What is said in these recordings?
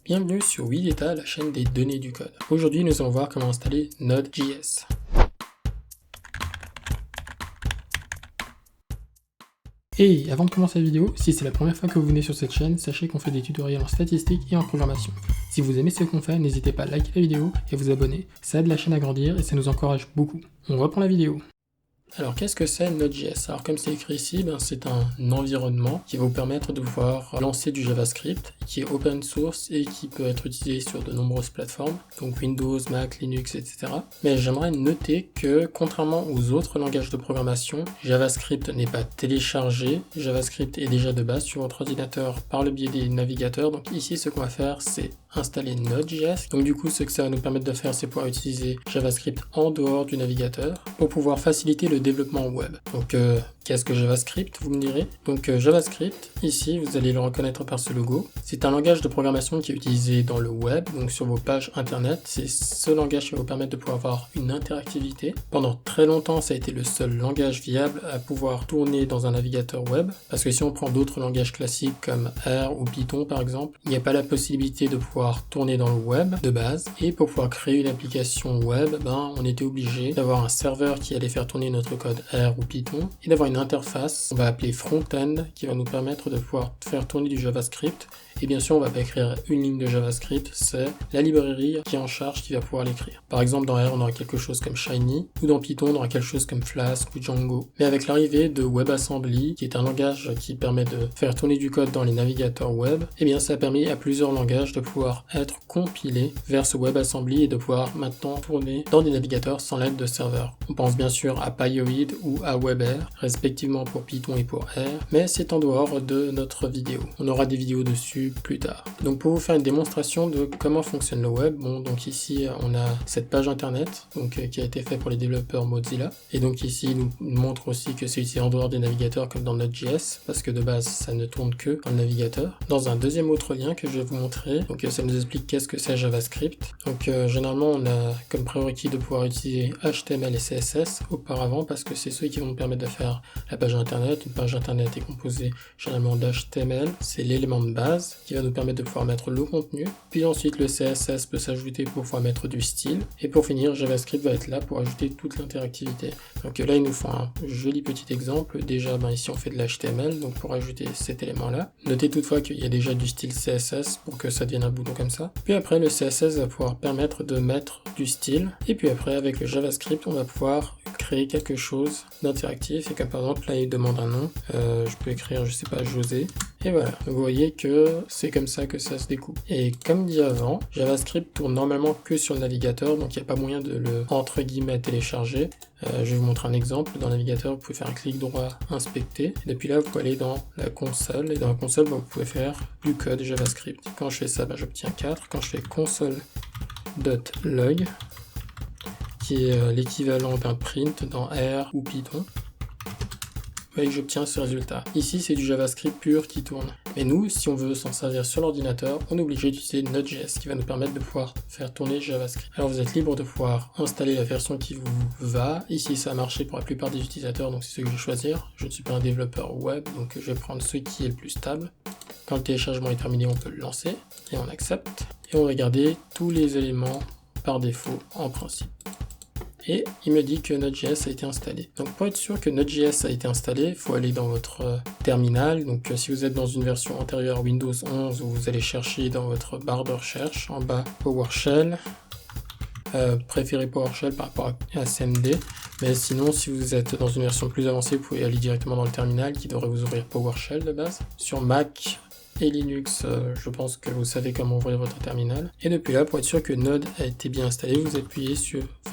Bienvenue sur Wikidata, la chaîne des données du code. Aujourd'hui, nous allons voir comment installer Node.js. Et avant de commencer la vidéo, si c'est la première fois que vous venez sur cette chaîne, sachez qu'on fait des tutoriels en statistique et en programmation. Si vous aimez ce qu'on fait, n'hésitez pas à liker la vidéo et vous abonner. Ça aide la chaîne à grandir et ça nous encourage beaucoup. On reprend la vidéo. Alors qu'est-ce que c'est Node.js? Alors comme c'est écrit ici, c'est un environnement qui va vous permettre de pouvoir lancer du JavaScript, qui est open source et qui peut être utilisé sur de nombreuses plateformes, donc Windows, Mac, Linux, etc. Mais j'aimerais noter que contrairement aux autres langages de programmation, JavaScript n'est pas téléchargé, JavaScript est déjà de base sur votre ordinateur par le biais des navigateurs. Donc ici ce qu'on va faire c'est installer Node.js. Donc du coup ce que ça va nous permettre de faire c'est pouvoir utiliser JavaScript en dehors du navigateur pour pouvoir faciliter le développement web. Donc qu'est-ce que JavaScript, vous me direz? Donc JavaScript, ici vous allez le reconnaître par ce logo. C'est un langage de programmation qui est utilisé dans le web, donc sur vos pages internet. C'est ce langage qui va vous permettre de pouvoir avoir une interactivité. Pendant très longtemps ça a été le seul langage viable à pouvoir tourner dans un navigateur web, parce que si on prend d'autres langages classiques comme R ou Python par exemple, il n'y a pas la possibilité de pouvoir tourner dans le web de base, et pour pouvoir créer une application web, on était obligé d'avoir un serveur qui allait faire tourner notre code R ou Python, et d'avoir une interface qu'on va appeler front-end qui va nous permettre de pouvoir faire tourner du JavaScript. Et bien sûr on va pas écrire une ligne de JavaScript, c'est la librairie qui est en charge qui va pouvoir l'écrire. Par exemple dans R on aura quelque chose comme Shiny, ou dans Python on aura quelque chose comme Flask ou Django. Mais avec l'arrivée de WebAssembly, qui est un langage qui permet de faire tourner du code dans les navigateurs web, et bien ça a permis à plusieurs langages de pouvoir être compilés vers ce WebAssembly et de pouvoir maintenant tourner dans des navigateurs sans l'aide de serveurs. On pense bien sûr à PyOid ou à WebR, respectivement pour Python et pour R, mais c'est en dehors de notre vidéo. On aura des vidéos dessus plus tard. Donc pour vous faire une démonstration de comment fonctionne le web, donc ici on a cette page internet qui a été faite pour les développeurs Mozilla, et donc ici il nous montre aussi que c'est utilisé en dehors des navigateurs comme dans Node.js, parce que de base ça ne tourne que dans le navigateur. Dans un deuxième autre lien que je vais vous montrer, donc ça nous explique qu'est-ce que c'est JavaScript. Donc généralement on a comme prérequis de pouvoir utiliser HTML et CSS auparavant, parce que c'est ceux qui vont nous permettre de faire la page internet. Une page internet est composée généralement d'HTML, c'est l'élément de base qui va nous permettre de pouvoir mettre le contenu, puis ensuite le CSS peut s'ajouter pour pouvoir mettre du style, et pour finir JavaScript va être là pour ajouter toute l'interactivité. Donc là il nous faut un joli petit exemple. Déjà ici on fait de l'HTML, donc pour ajouter cet élément là, notez toutefois qu'il y a déjà du style CSS pour que ça devienne un bouton comme ça, puis après le CSS va pouvoir permettre de mettre du style, et puis après avec le JavaScript on va pouvoir créer quelque chose d'interactif, et comme par exemple là il demande un nom, je peux écrire je sais pas José, et voilà. Donc vous voyez que c'est comme ça que ça se découpe. Et comme dit avant, JavaScript tourne normalement que sur le navigateur, donc il n'y a pas moyen de le entre guillemets télécharger. Je vais vous montrer un exemple. Dans le navigateur, vous pouvez faire un clic droit, inspecter. Et depuis là, vous pouvez aller dans la console. Et dans la console, vous pouvez faire du code JavaScript. Quand je fais ça, j'obtiens 4. Quand je fais console.log, qui est l'équivalent d'un print dans R ou Python, vous voyez que j'obtiens ce résultat. Ici, c'est du JavaScript pur qui tourne. Mais nous, si on veut s'en servir sur l'ordinateur, on est obligé d'utiliser Node.js qui va nous permettre de pouvoir faire tourner JavaScript. Alors vous êtes libre de pouvoir installer la version qui vous va. Ici, ça a marché pour la plupart des utilisateurs, donc c'est ce que je vais choisir. Je ne suis pas un développeur web, donc je vais prendre ce qui est le plus stable. Quand le téléchargement est terminé, on peut le lancer et on accepte. Et on va garder tous les éléments par défaut en principe. Et il me dit que Node.js a été installé. Donc pour être sûr que Node.js a été installé, il faut aller dans votre terminal. Donc si vous êtes dans une version antérieure Windows 11, vous allez chercher dans votre barre de recherche en bas PowerShell. Préférez PowerShell par rapport à SMD. Mais sinon, si vous êtes dans une version plus avancée, vous pouvez aller directement dans le terminal qui devrait vous ouvrir PowerShell de base. Sur Mac et Linux, je pense que vous savez comment ouvrir votre terminal. Et depuis là, pour être sûr que Node a été bien installé, vous appuyez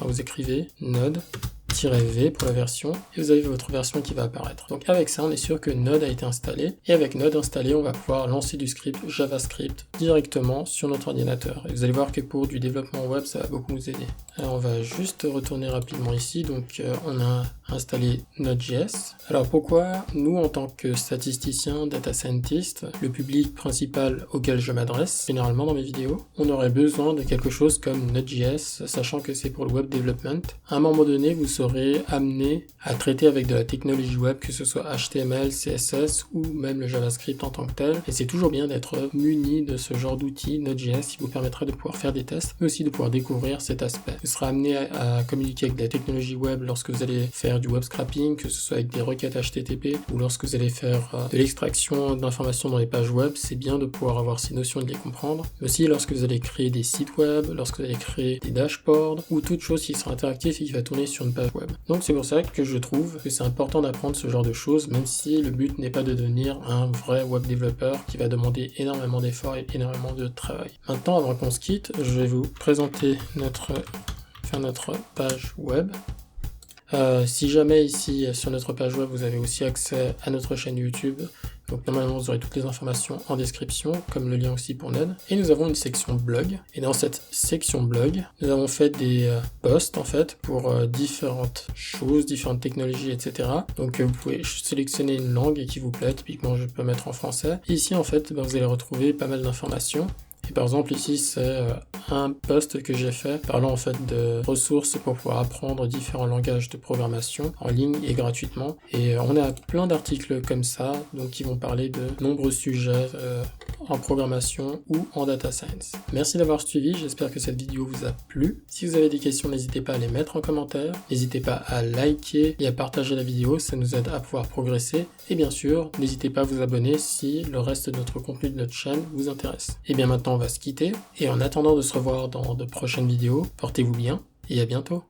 vous écrivez Node-V pour la version, et vous avez votre version qui va apparaître. Donc avec ça, on est sûr que Node a été installé, et avec Node installé, on va pouvoir lancer du script JavaScript directement sur notre ordinateur. Et vous allez voir que pour du développement web, ça va beaucoup nous aider. Alors on va juste retourner rapidement ici, donc on a installer Node.js. Alors pourquoi nous, en tant que statisticiens, data scientist, le public principal auquel je m'adresse généralement dans mes vidéos, on aurait besoin de quelque chose comme Node.js, sachant que c'est pour le web development. À un moment donné, vous serez amené à traiter avec de la technologie web, que ce soit HTML, CSS ou même le JavaScript en tant que tel. Et c'est toujours bien d'être muni de ce genre d'outil Node.js qui vous permettra de pouvoir faire des tests, mais aussi de pouvoir découvrir cet aspect. Vous serez amené à communiquer avec de la technologie web lorsque vous allez faire du web scraping, que ce soit avec des requêtes HTTP ou lorsque vous allez faire de l'extraction d'informations dans les pages web. C'est bien de pouvoir avoir ces notions et de les comprendre. Mais aussi lorsque vous allez créer des sites web, lorsque vous allez créer des dashboards ou toute chose qui sera interactive et qui va tourner sur une page web. Donc c'est pour ça que je trouve que c'est important d'apprendre ce genre de choses, même si le but n'est pas de devenir un vrai web développeur qui va demander énormément d'efforts et énormément de travail. Maintenant, avant qu'on se quitte, je vais vous présenter notre page web. Si jamais ici sur notre page web vous avez aussi accès à notre chaîne YouTube, donc normalement vous aurez toutes les informations en description, comme le lien aussi pour Node. Et nous avons une section blog, et dans cette section blog, nous avons fait des posts en fait pour différentes choses, différentes technologies, etc. Donc vous pouvez sélectionner une langue qui vous plaît, typiquement je peux mettre en français. Et ici en fait vous allez retrouver pas mal d'informations. Et par exemple ici c'est un post que j'ai fait parlant en fait de ressources pour pouvoir apprendre différents langages de programmation en ligne et gratuitement. Et on a plein d'articles comme ça donc qui vont parler de nombreux sujets en programmation ou en data science. Merci d'avoir suivi, j'espère que cette vidéo vous a plu. Si vous avez des questions, n'hésitez pas à les mettre en commentaire, n'hésitez pas à liker et à partager la vidéo, ça nous aide à pouvoir progresser. Et bien sûr, n'hésitez pas à vous abonner si le reste de notre contenu de notre chaîne vous intéresse. Et bien maintenant on va se quitter, et en attendant de se revoir dans de prochaines vidéos, portez-vous bien et à bientôt.